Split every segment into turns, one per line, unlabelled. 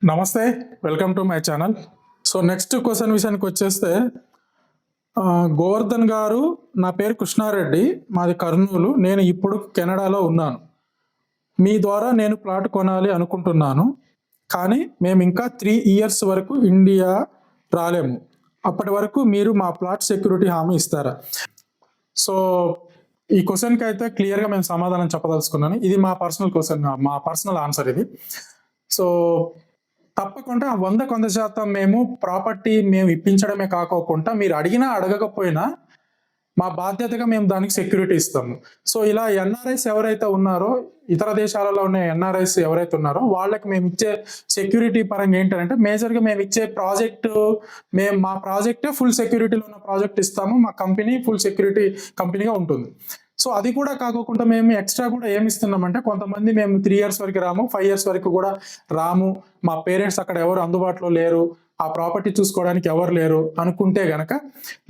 నమస్తే, welcome to my channel. So next question విషయానికి వచ్చేస్తే, గోవర్ధన్ గారు, నా పేరు కృష్ణారెడ్డి, మాది కర్నూలు. నేను ఇప్పుడు కెనడాలో ఉన్నాను. మీ ద్వారా నేను ప్లాట్ కొనాలి అనుకుంటున్నాను, కానీ మేము ఇంకా 3 ఇయర్స్ వరకు ఇండియా రాలేము. అప్పటి వరకు మీరు మా ప్లాట్ సెక్యూరిటీ హామీ ఇస్తారా? సో ఈ క్వశ్చన్కి అయితే క్లియర్గా మేము సమాధానం చెప్పదలుచుకున్నాను. ఇది మా పర్సనల్ క్వశ్చన్, మా పర్సనల్ ఆన్సర్ ఇది. సో తప్పకుండా 100% మేము ప్రాపర్టీ మేము ఇప్పించడమే కాకోకుండా మీరు అడిగినా అడగకపోయినా మా బాధ్యతగా మేము దానికి సెక్యూరిటీ ఇస్తాము. సో ఇలా ఎన్ఆర్ఐస్ ఎవరైతే ఉన్నారో, ఇతర దేశాలలో ఉన్న ఎన్ఆర్ఐస్ ఎవరైతే ఉన్నారో వాళ్ళకి మేము ఇచ్చే సెక్యూరిటీ పరంగా ఏంటంటే, మేజర్గా మేము ఇచ్చే ప్రాజెక్టు, మా ప్రాజెక్టే ఫుల్ సెక్యూరిటీలో ఉన్న ప్రాజెక్ట్ ఇస్తాము. మా కంపెనీ ఫుల్ సెక్యూరిటీ కంపెనీగా ఉంటుంది. సో అది కూడా కాకుండా మేము ఎక్స్ట్రా కూడా ఏమి ఇస్తున్నామంటే, కొంతమంది మేము 3 ఇయర్స్ వరకు రాము, 5 ఇయర్స్ వరకు కూడా రాము, మా పేరెంట్స్ అక్కడ ఎవరు అందుబాటులో లేరు, ఆ ప్రాపర్టీ చూసుకోవడానికి ఎవరు లేరు అనుకుంటే గనక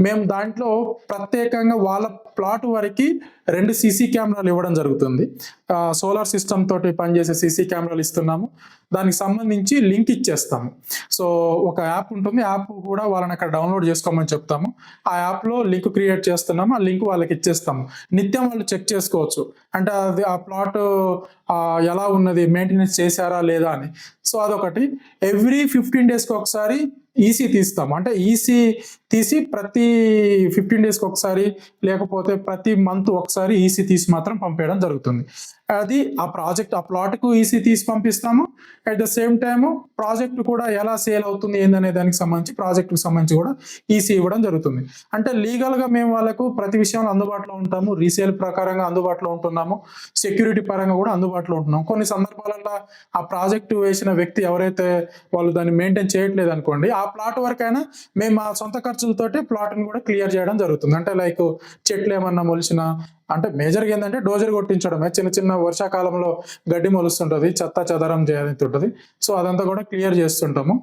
మేము దాంట్లో ప్రత్యేకంగా వాళ్ళ ప్లాట్ వరకు 2 సీసీ కెమెరాలు ఇవ్వడం జరుగుతుంది. సోలార్ సిస్టమ్ తోటి పనిచేసే సీసీ కెమెరాలు ఇస్తున్నాము. దానికి సంబంధించి లింక్ ఇచ్చేస్తాము. సో ఒక యాప్ ఉంటుంది, యాప్ కూడా వాళ్ళని అక్కడ డౌన్లోడ్ చేసుకోమని చెప్తాము. ఆ యాప్లో లింక్ క్రియేట్ చేస్తున్నాము, ఆ లింక్ వాళ్ళకి ఇచ్చేస్తాము. నిత్యం వాళ్ళు చెక్ చేసుకోవచ్చు, అంటే అది ఆ ప్లాట్ ఎలా ఉన్నది, మెయింటెనెన్స్ చేశారా లేదా అని. సో అదొకటి. ఎవ్రీ 15 డేస్కి ఒకసారి ఈసీ తీస్తాము. అంటే ఈసీ తీసి ప్రతి 15 డేస్కి ఒకసారి, లేకపోతే ప్రతి మంత్ ఒకసారి ఈసీ తీసి మాత్రం పంపేయడం జరుగుతుంది. అది ఆ ప్లాట్కు ఈసీ తీసి పంపిస్తాము. At the same time project కూడా ఎలా సేల్ అవుతుంది ఏందనే దానికి సంబంధించి, ప్రాజెక్టుకు సంబంధించి కూడా ఈసీ ఇవ్వడం జరుగుతుంది. అంటే లీగల్గా మేము వాళ్ళకు ప్రతి విషయంలో అందుబాటులో ఉంటాము, రీసేల్ ప్రకారంగా అందుబాటులో ఉంటున్నాము, సెక్యూరిటీ పరంగా కూడా అందుబాటులో ఉంటున్నాము. కొన్ని సందర్భాలలో ఆ ప్రాజెక్టు వేసిన వ్యక్తి ఎవరైతే వాళ్ళు దాన్ని మెయింటైన్ చేయట్లేదు అనుకోండి, ఆ ప్లాట్ వరకైనా మేము మా సొంత ఖర్చులతోటి ప్లాట్ని కూడా క్లియర్ చేయడం జరుగుతుంది. అంటే లైక్ చెట్లు ఏమన్నా మొలిచినా, అంటే మేజర్గా ఏంటంటే డోజర్ కొట్టించడమే. చిన్న చిన్న వర్షాకాలంలో గడ్డి మొలుస్తుంటుంది, చెత్త చెదరం ఉంటుంది. సో అదంతా కూడా క్లియర్ చేస్తుంటాము.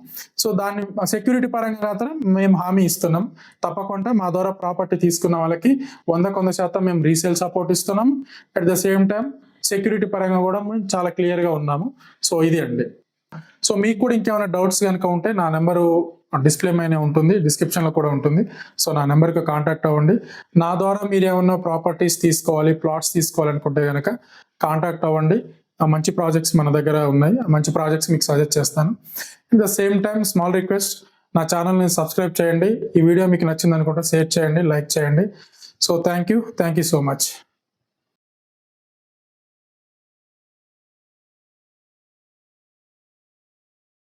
సో దాన్ని సెక్యూరిటీ పరంగా మాత్రం మేము హామీ ఇస్తున్నాం. తప్పకుండా మా ద్వారా ప్రాపర్టీ తీసుకున్న వాళ్ళకి 100% మేము రీసేల్ సపోర్ట్ ఇస్తున్నాం. At the same time security పరంగా కూడా మేము చాలా క్లియర్గా ఉన్నాము. సో ఇది అండి. సో మీకు కూడా ఇంకేమైనా డౌట్స్ కనుక ఉంటే నా నెంబరు డిస్ప్లే పైన ఉంటుంది, డిస్క్రిప్షన్లో కూడా ఉంటుంది. సో నా నెంబర్కి కాంటాక్ట్ అవ్వండి. నా ద్వారా మీరు ఏమన్నా ప్రాపర్టీస్ తీసుకోవాలి, ప్లాట్స్ తీసుకోవాలనుకుంటే కనుక కాంటాక్ట్ అవ్వండి. మంచి ప్రాజెక్ట్స్ మన దగ్గర ఉన్నాయి, మంచి ప్రాజెక్ట్స్ మీకు సజెస్ట్ చేస్తాను. In the same time small request, నా ఛానల్ని సబ్స్క్రైబ్ చేయండి. ఈ వీడియో మీకు నచ్చింది అనుకుంటే షేర్ చేయండి, లైక్ చేయండి. So thank you so much.